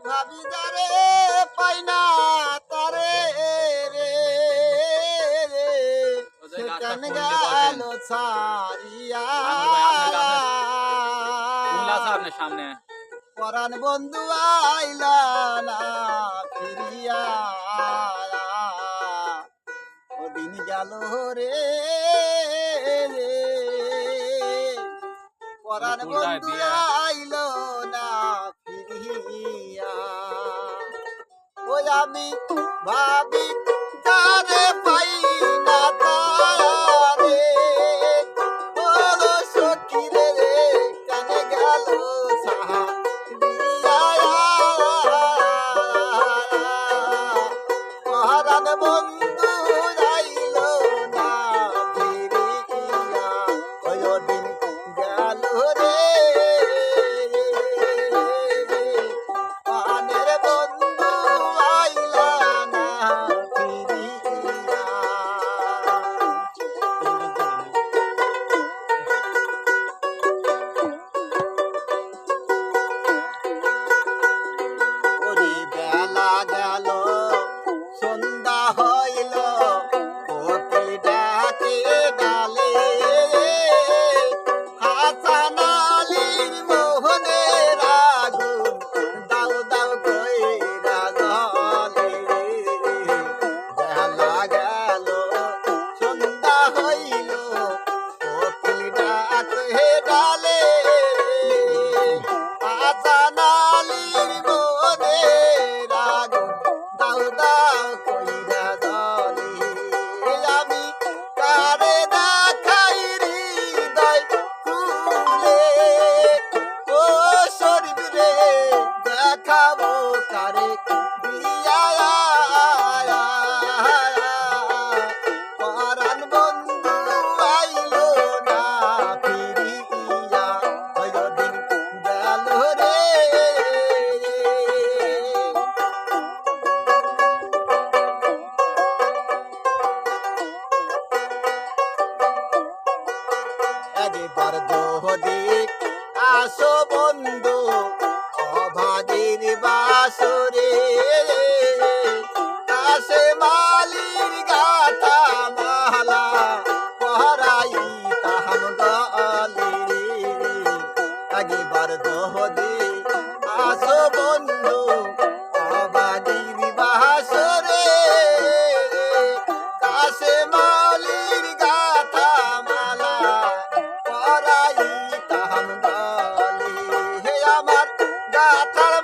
ভাবি যারে পাই না তারে রে ওদের সে গাছটা কেন খুললে বসেন। গেল ছাড়িয়া আনোয়ার ভাই আপনার গাছে ফুল আছে আপনার সামনে। পরাণ বন্ধু আইলা না ফিরিয়া ওদিন গেল রে পরাণ ফুলটায় বন্ধু দিয়ে আইল না ফিরিয়া ওই আমি ভাবি তারে পাই না তারে বলো সখী রে কেন গেল ছাড়িয়া পরাণ বন্ধু আইল না ফিরিয়া ওই দিন গেল রে পানের বন্ধু আইলা না ফিরিয়া ওরে বেলা গেল সন্ধ্যা হইল কোকিল ডাকে ডালে হাসান আলীর মোহনের আগুন দাও দাও কইরা জ্বলে বেলা গেল সন্ধ্যা হইল কোকিল ডাকে ডালে হাসান আলীর মোহনের আগুন দাও দাও কইরা জ্বলে আমি কারে দেখাই হৃদয় খুলে ও শরীর রে দেখাবো কারে দিয়া পরাণ বন্ধু আইল না ফিরিয়া ওই দিন গেল রে একবার যদি আসো বন্ধু অভাগীর বাসরে কাশে মালির গাথা মালা পহরাই তাহাম গলে একবার যদি আসো বন্ধু অভাগীর বাসরে কাশে মালির গাথা মালা পরাই তাহাম গলে হে আমার গাথার